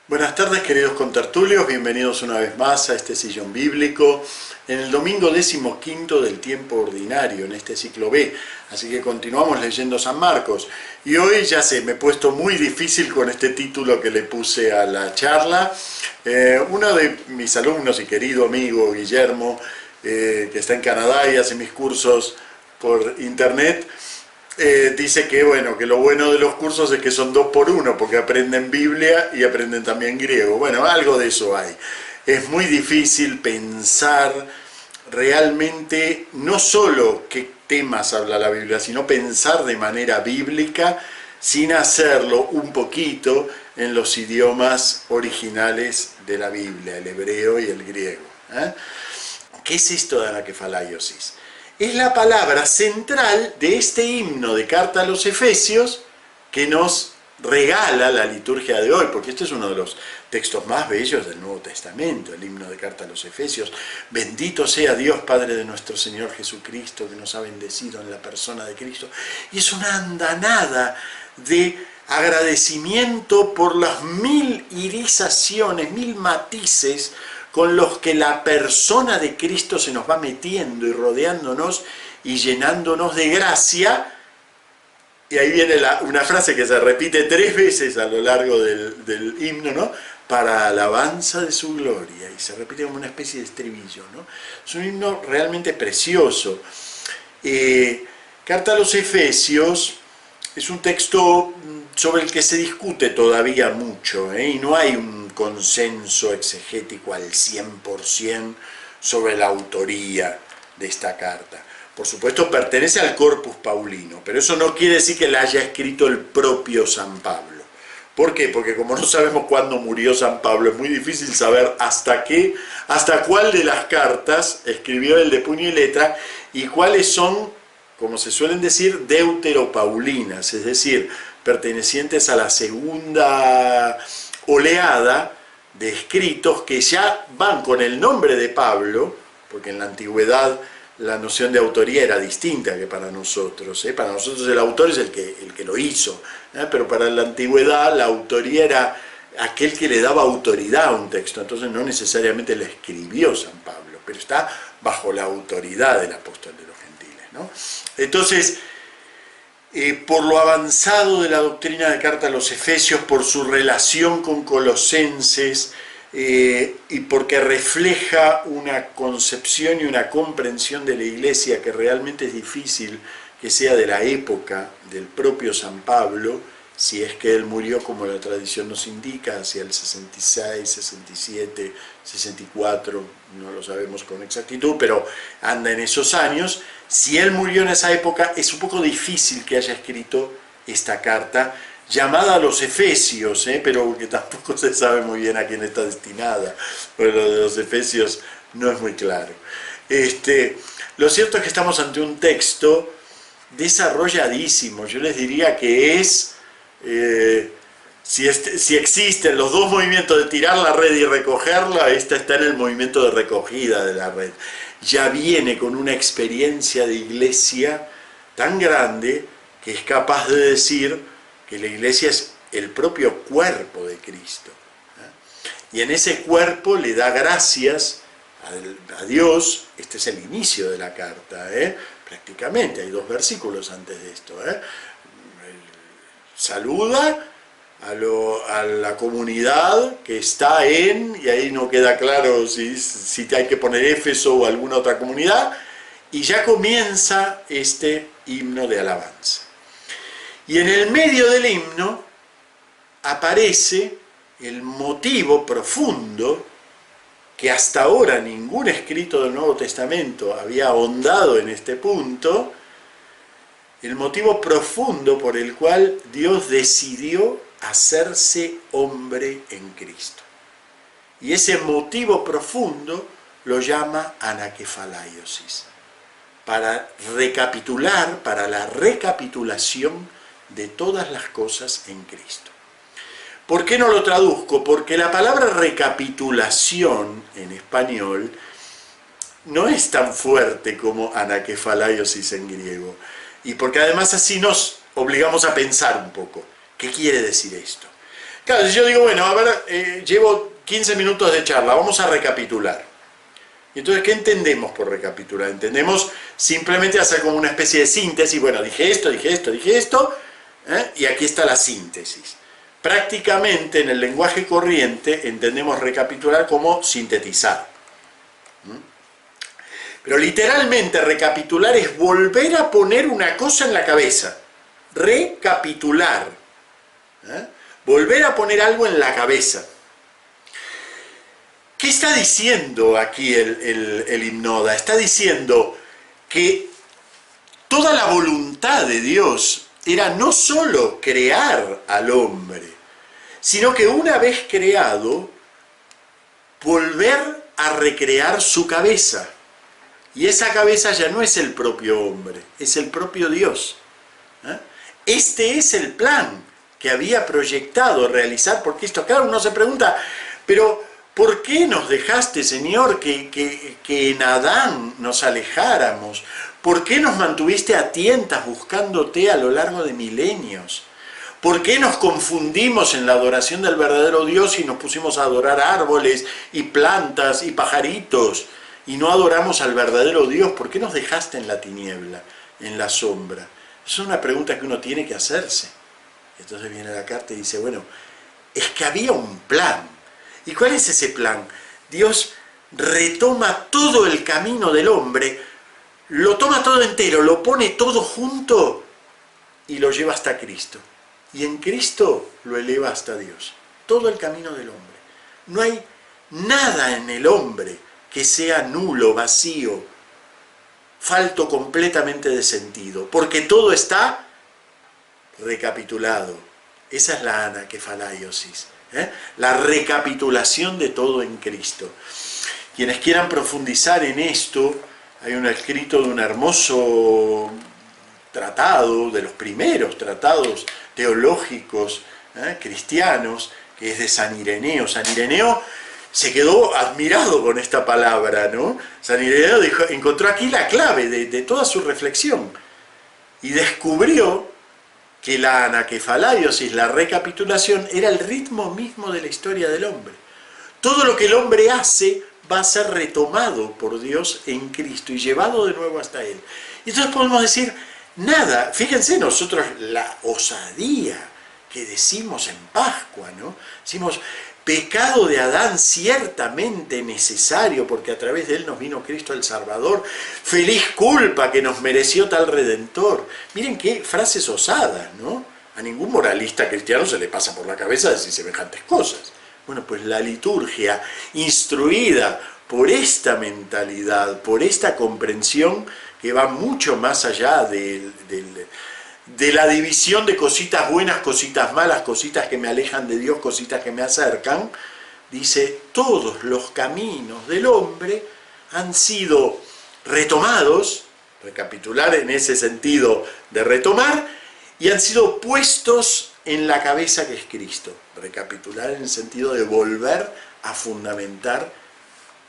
Buenas tardes, queridos contertulios, bienvenidos una vez más a este sillón bíblico en el domingo 15º del tiempo ordinario, en este ciclo B. Así que continuamos leyendo San Marcos. Y hoy, ya sé, me he puesto muy difícil con este título que le puse a la charla. Uno de mis alumnos y querido amigo Guillermo, que está en Canadá y hace mis cursos por internet, dice que, bueno, que lo bueno de los cursos es que son 2 por 1, porque aprenden Biblia y aprenden también griego. Bueno, algo de eso hay. Es muy difícil pensar realmente no solo qué temas habla la Biblia, sino pensar de manera bíblica sin hacerlo un poquito en los idiomas originales de la Biblia, el hebreo y el griego. ¿Qué es esto de anakefalaiosis? Es la palabra central de este himno de carta a los Efesios que nos regala la liturgia de hoy, porque este es uno de los textos más bellos del Nuevo Testamento, el himno de carta a los Efesios. Bendito sea Dios, Padre de nuestro Señor Jesucristo, que nos ha bendecido en la persona de Cristo. Y es una andanada de agradecimiento por las 1000 irisaciones, 1000 matices con los que la persona de Cristo se nos va metiendo y rodeándonos y llenándonos de gracia. Y ahí viene una frase que se repite 3 veces a lo largo del himno, ¿no? Para alabanza de su gloria. Y se repite como una especie de estribillo, ¿no? Es un himno realmente precioso. Carta a los Efesios es un texto sobre el que se discute todavía mucho, y no hay un consenso exegético al 100% sobre la autoría de esta carta. Por supuesto pertenece al corpus paulino, pero eso no quiere decir que la haya escrito el propio San Pablo. ¿Por qué? Porque como no sabemos cuándo murió San Pablo, es muy difícil saber hasta cuál de las cartas escribió él de puño y letra y cuáles son, como se suelen decir, deuteropaulinas, es decir, pertenecientes a la segunda oleada de escritos que ya van con el nombre de Pablo, porque en la antigüedad la noción de autoría era distinta que para nosotros. Para nosotros el autor es el que lo hizo, pero para la antigüedad la autoría era aquel que le daba autoridad a un texto, entonces no necesariamente lo escribió San Pablo, pero está bajo la autoridad del apóstol de los gentiles, ¿no? Entonces, por lo avanzado de la doctrina de carta a los Efesios, por su relación con Colosenses, y porque refleja una concepción y una comprensión de la Iglesia que realmente es difícil que sea de la época del propio San Pablo, si es que él murió como la tradición nos indica, hacia el 66, 67, 64, no lo sabemos con exactitud, pero anda en esos años. Si él murió en esa época, es un poco difícil que haya escrito esta carta, llamada a los Efesios, pero que tampoco se sabe muy bien a quién está destinada, porque lo de los Efesios no es muy claro. Lo cierto es que estamos ante un texto desarrolladísimo, yo les diría que es... si existen los 2 movimientos de tirar la red y recogerla, esta está en el movimiento de recogida de la red. Ya viene con una experiencia de iglesia tan grande que es capaz de decir que la iglesia es el propio cuerpo de Cristo. Y en ese cuerpo le da gracias a Dios. Este es el inicio de la carta, prácticamente, hay 2 versículos antes de esto. Saluda a la comunidad que está y ahí no queda claro si hay que poner Éfeso o alguna otra comunidad, y ya comienza este himno de alabanza. Y en el medio del himno aparece el motivo profundo que hasta ahora ningún escrito del Nuevo Testamento había ahondado en este punto, el motivo profundo por el cual Dios decidió hacerse hombre en Cristo. Y ese motivo profundo lo llama anakefalaiosis, para recapitular, para la recapitulación de todas las cosas en Cristo. ¿Por qué no lo traduzco? Porque la palabra recapitulación en español no es tan fuerte como anakefalaiosis en griego. Y porque además así nos obligamos a pensar un poco. ¿Qué quiere decir esto? Claro, si yo digo, bueno, a ver, llevo 15 minutos de charla, vamos a recapitular. Y entonces, ¿qué entendemos por recapitular? Entendemos simplemente hacer como una especie de síntesis. Bueno, dije esto, y aquí está la síntesis. Prácticamente en el lenguaje corriente entendemos recapitular como sintetizar. Pero literalmente recapitular es volver a poner una cosa en la cabeza. Recapitular. Volver a poner algo en la cabeza. ¿Qué está diciendo aquí el hipnoda? Está diciendo que toda la voluntad de Dios era no solo crear al hombre, sino que una vez creado, volver a recrear su cabeza. Y esa cabeza ya no es el propio hombre, es el propio Dios. Este es el plan que había proyectado realizar, porque esto, claro, uno se pregunta, pero ¿por qué nos dejaste, Señor, que en Adán nos alejáramos? ¿Por qué nos mantuviste a tientas buscándote a lo largo de milenios? ¿Por qué nos confundimos en la adoración del verdadero Dios y nos pusimos a adorar árboles y plantas y pajaritos y no adoramos al verdadero Dios? ¿Por qué nos dejaste en la tiniebla, en la sombra? Es una pregunta que uno tiene que hacerse. Entonces viene la carta y dice, bueno, es que había un plan. ¿Y cuál es ese plan? Dios retoma todo el camino del hombre, lo toma todo entero, lo pone todo junto y lo lleva hasta Cristo. Y en Cristo lo eleva hasta Dios. Todo el camino del hombre. No hay nada en el hombre que sea nulo, vacío, falto completamente de sentido, porque todo está recapitulado. Esa es la anaquefalaiosis. La recapitulación de todo en Cristo. Quienes quieran profundizar en esto, hay un escrito de un hermoso tratado, de los primeros tratados teológicos cristianos, que es de San Ireneo. San Ireneo se quedó admirado con esta palabra, ¿no? San Ireneo encontró aquí la clave de toda su reflexión y descubrió que la anaquefalaiosis, la recapitulación, era el ritmo mismo de la historia del hombre. Todo lo que el hombre hace va a ser retomado por Dios en Cristo y llevado de nuevo hasta Él. Y entonces podemos decir, nada, fíjense nosotros la osadía que decimos en Pascua, ¿no? Decimos, pecado de Adán ciertamente necesario, porque a través de él nos vino Cristo el Salvador. Feliz culpa que nos mereció tal Redentor. Miren qué frases osadas, ¿no? A ningún moralista cristiano se le pasa por la cabeza decir semejantes cosas. Bueno, pues la liturgia, instruida por esta mentalidad, por esta comprensión que va mucho más allá de la división de cositas buenas, cositas malas, cositas que me alejan de Dios, cositas que me acercan, dice, todos los caminos del hombre han sido retomados, recapitular en ese sentido de retomar, y han sido puestos en la cabeza que es Cristo. Recapitular en el sentido de volver a fundamentar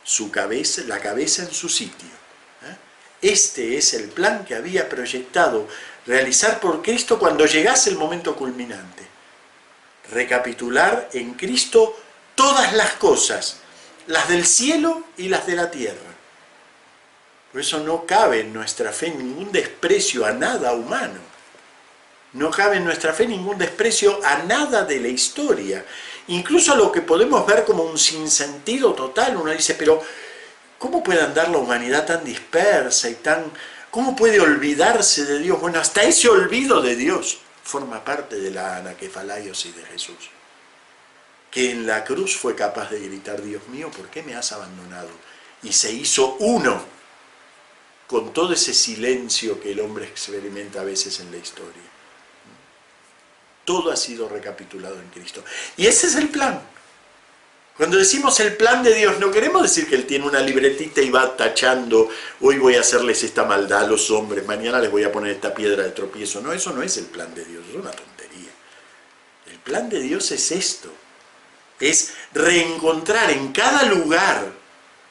su cabeza, la cabeza en su sitio. Este es el plan que había proyectado realizar por Cristo cuando llegase el momento culminante. Recapitular en Cristo todas las cosas, las del cielo y las de la tierra. Por eso no cabe en nuestra fe ningún desprecio a nada humano. No cabe en nuestra fe ningún desprecio a nada de la historia. Incluso a lo que podemos ver como un sinsentido total. Uno dice, pero ¿cómo puede andar la humanidad tan dispersa y tan... ¿Cómo puede olvidarse de Dios? Bueno, hasta ese olvido de Dios forma parte de la anaquefalaiosis de Jesús. Que en la cruz fue capaz de gritar, Dios mío, ¿por qué me has abandonado? Y se hizo uno con todo ese silencio que el hombre experimenta a veces en la historia. Todo ha sido recapitulado en Cristo. Y ese es el plan. Cuando decimos el plan de Dios, no queremos decir que Él tiene una libretita y va tachando, hoy voy a hacerles esta maldad a los hombres, mañana les voy a poner esta piedra de tropiezo. No, eso no es el plan de Dios, es una tontería. El plan de Dios es esto, es reencontrar en cada lugar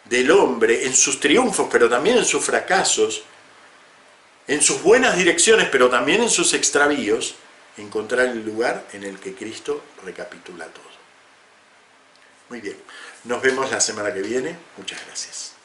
del hombre, en sus triunfos, pero también en sus fracasos, en sus buenas direcciones, pero también en sus extravíos, encontrar el lugar en el que Cristo recapitula todo. Muy bien, nos vemos la semana que viene. Muchas gracias.